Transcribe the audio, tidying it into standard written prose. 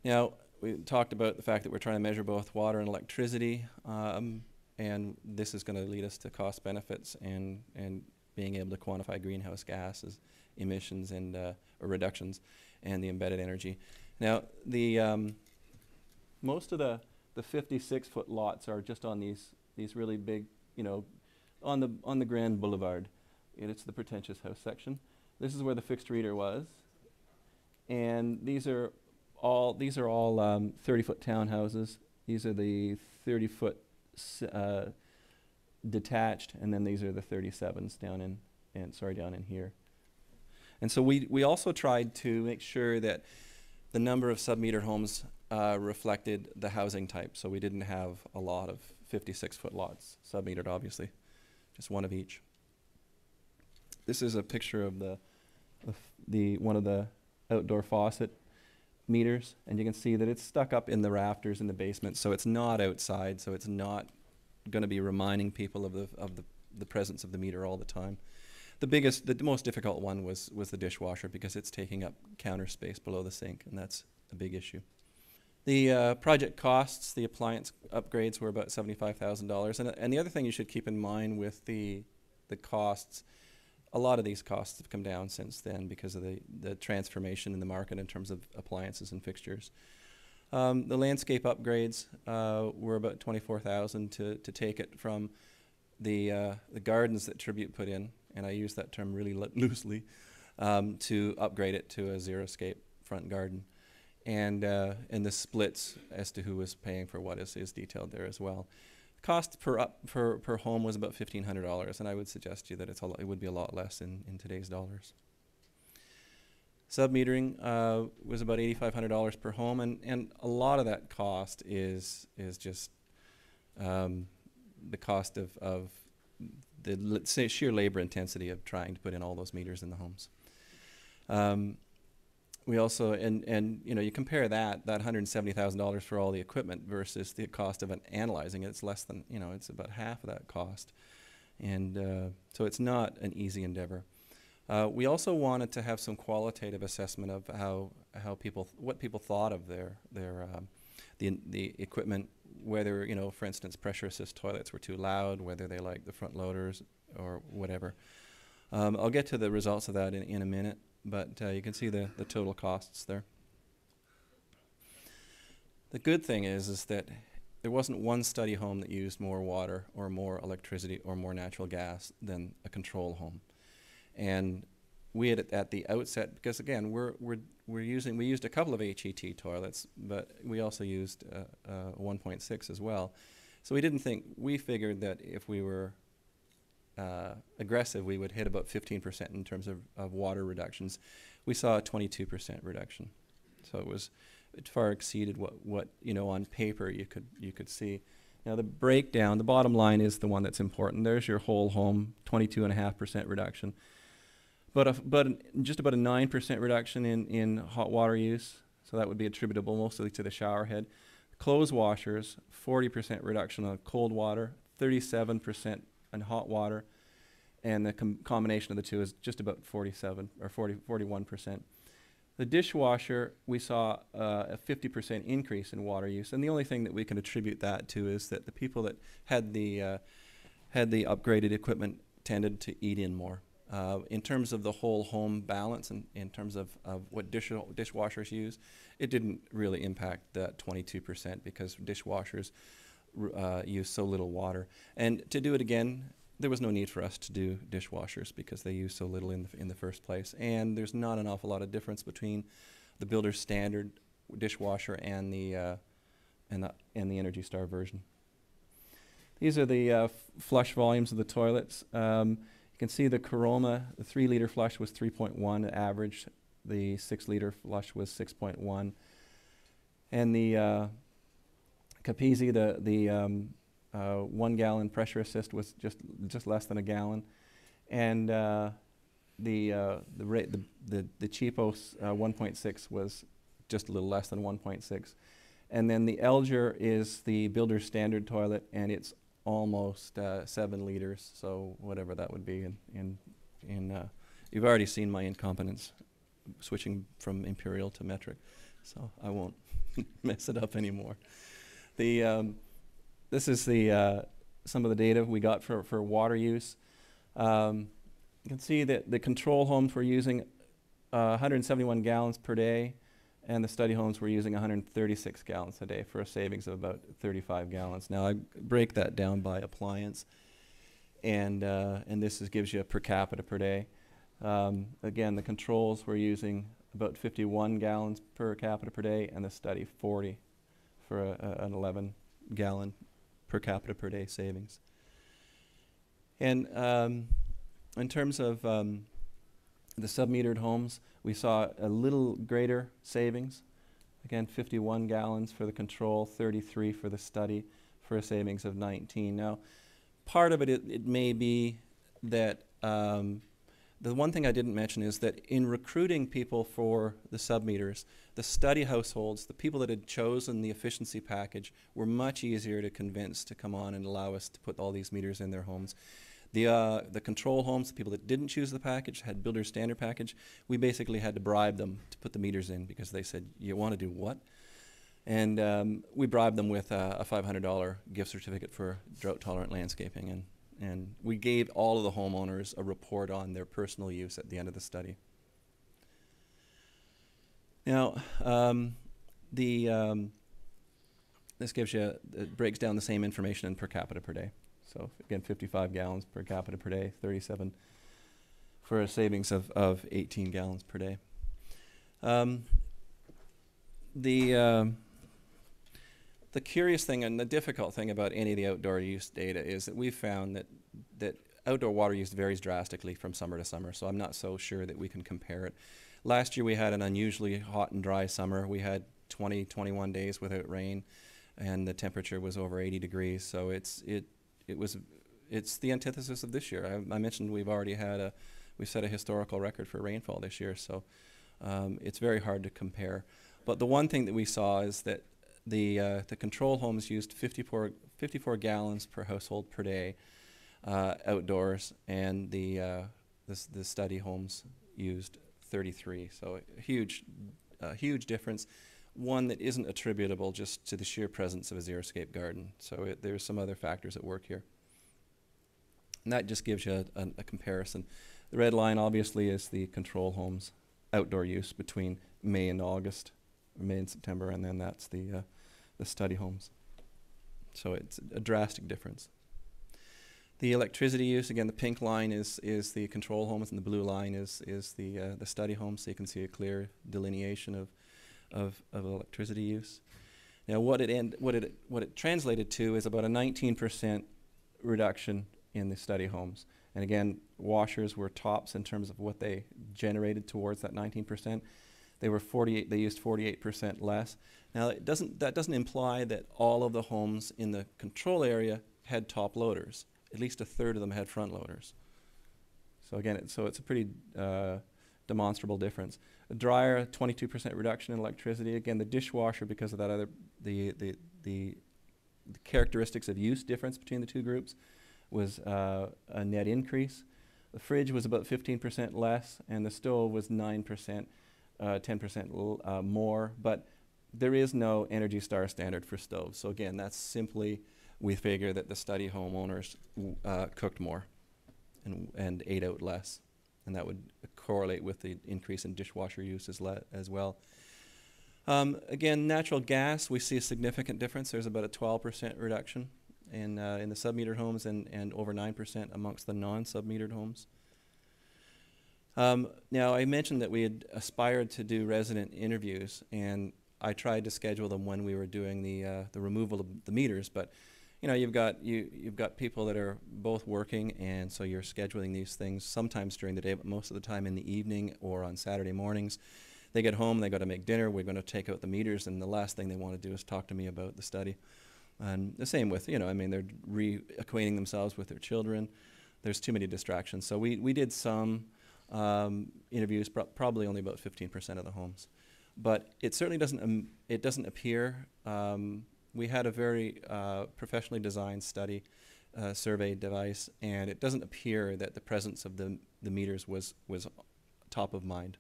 Now, we talked about the fact that we're trying to measure both water and electricity, and this is going to lead us to cost benefits and being able to quantify greenhouse gases, emissions, and or reductions, and the embedded energy. Now, the most of the 56-foot lots are just on these really big, on the Grand Boulevard. It's the pretentious house section. This is where the fixed reader was, and these are all 30-foot townhouses. These are the 30-foot detached, and then these are the 37s down in here. And so we also tried to make sure that the number of sub-metered homes reflected the housing type. So we didn't have a lot of 56-foot lots, sub-metered obviously, just one of each. This is a picture of one of the outdoor faucet meters, and you can see that it's stuck up in the rafters in the basement, so it's not outside, so it's not going to be reminding people of the presence of the meter all the time. The most difficult one was the dishwasher, because it's taking up counter space below the sink, and that's a big issue. The project costs, the appliance upgrades, were about $75,000, and the other thing you should keep in mind with the costs, a lot of these costs have come down since then because of the transformation in the market in terms of appliances and fixtures. The landscape upgrades were about $24,000 to take it from the gardens that Tribute put in, and I use that term really loosely, to upgrade it to a xeriscape front garden. And the splits as to who was paying for what is detailed there as well. Cost per home was about $1,500, and I would suggest to you that it would be a lot less in today's dollars. Sub-metering was about $8,500 per home, and a lot of that cost is just the cost of the sheer labor intensity of trying to put in all those meters in the homes. We also, you compare that $170,000 for all the equipment versus the cost of analyzing it. It's less than, it's about half of that cost. And so it's not an easy endeavor. We also wanted to have some qualitative assessment of what people thought of the equipment, whether, for instance, pressure assist toilets were too loud, whether they liked the front loaders or whatever. I'll get to the results of that in a minute. But you can see the total costs there. The good thing is that there wasn't one study home that used more water or more electricity or more natural gas than a control home. And we had at the outset, because again, we used a couple of HET toilets, but we also used 1.6 as well. So we figured that if we were aggressive, we would hit about 15% in terms of water reductions. We saw a 22% reduction, so it far exceeded what on paper you could see. Now the breakdown, the bottom line is the one that's important. There's your whole home, 22.5% reduction, but just about a 9% reduction in hot water use. So that would be attributable mostly to the shower head. Clothes washers, 40% reduction on cold water, 37% on hot water, and the combination of the two is just about 41%. The dishwasher, we saw a 50% increase in water use, and the only thing that we can attribute that to is that the people that had the upgraded equipment tended to eat in more. In terms of the whole home balance and in terms of what dishwashers use, it didn't really impact that 22% because dishwashers use so little water. And to do it again, there was no need for us to do dishwashers because they use so little in the first place. And there's not an awful lot of difference between the builder's standard dishwasher and the ENERGYSTAR version. These are the flush volumes of the toilets. You can see the Coroma, the 3-liter flush was 3.1 average. The 6-liter flush was 6.1. And the Capizzi, the 1-gallon pressure assist was just less than a gallon, and the cheapos 1.6 was just a little less than 1.6, and then the Elger is the builder's standard toilet, and it's almost 7 liters. So whatever that would be you've already seen my incompetence switching from imperial to metric. so I won't mess it up anymore. This is some of the data we got for water use. You can see that the control homes were using 171 gallons per day, and the study homes were using 136 gallons a day for a savings of about 35 gallons. Now I break that down by appliance, and this gives you a per capita per day. Again, the controls were using about 51 gallons per capita per day, and the study 40 for an 11 gallon per capita per day savings. And in terms of the sub-metered homes, we saw a little greater savings. Again, 51 gallons for the control, 33 for the study, for a savings of 19. Now, part of it may be that the one thing I didn't mention is that in recruiting people for the sub-meters, the study households, the people that had chosen the efficiency package, were much easier to convince to come on and allow us to put all these meters in their homes. The control homes, the people that didn't choose the package, had builder standard package, we basically had to bribe them to put the meters in because they said, you want to do what? And we bribed them with a $500 gift certificate for drought-tolerant landscaping. And we gave all of the homeowners a report on their personal use at the end of the study. Now, this gives you, it breaks down the same information in per capita per day. So again, 55 gallons per capita per day, 37 for a savings of 18 gallons per day. The curious thing and the difficult thing about any of the outdoor use data is that we've found that outdoor water use varies drastically from summer to summer, so I'm not so sure that we can compare it. Last year we had an unusually hot and dry summer. We had 20-21 days without rain, and the temperature was over 80 degrees, so it's the antithesis of this year. I mentioned we've set a historical record for rainfall this year, so it's very hard to compare. But the one thing that we saw is that the control homes used 54 gallons per household per day outdoors, and the study homes used 33. So a huge difference. One that isn't attributable just to the sheer presence of a xeriscape garden. So there's some other factors at work here. And that just gives you a comparison. The red line obviously is the control homes outdoor use between May and August, or May and September, and then that's the study homes. So it's a drastic difference. The electricity use, again, the pink line is the control homes, and the blue line is the study homes, so you can see a clear delineation of electricity use. Now, what it translated to is about a 19% reduction in the study homes. And again, washers were tops in terms of what they generated towards that 19%. They used 48% less. Now, that doesn't imply that all of the homes in the control area had top loaders. At least a third of them had front loaders. So again, it's a pretty demonstrable difference. A dryer, 22% reduction in electricity. Again, the dishwasher, because of that the characteristics of use difference between the two groups, was a net increase. The fridge was about 15% less, and the stove was 9%, 10% more. But there is no ENERGYSTAR standard for stoves. So again, that's simply, we figure that the study homeowners cooked more and ate out less. And that would correlate with the increase in dishwasher use as well. Again, natural gas, we see a significant difference. There's about a 12% reduction in the sub-metered homes and over 9% amongst the non-sub-metered homes. Now, I mentioned that we had aspired to do resident interviews, and I tried to schedule them when we were doing the removal of the meters, but you know, you've got people that are both working, and so you're scheduling these things sometimes during the day, but most of the time in the evening or on Saturday mornings. They get home, they got to make dinner, we're going to take out the meters, and the last thing they want to do is talk to me about the study. And the same with, I mean, they're reacquainting themselves with their children. There's too many distractions. So we did some interviews, probably only about 15% of the homes. But it certainly doesn't appear. We had a very professionally designed study survey device, and it doesn't appear that the presence of the meters was top of mind.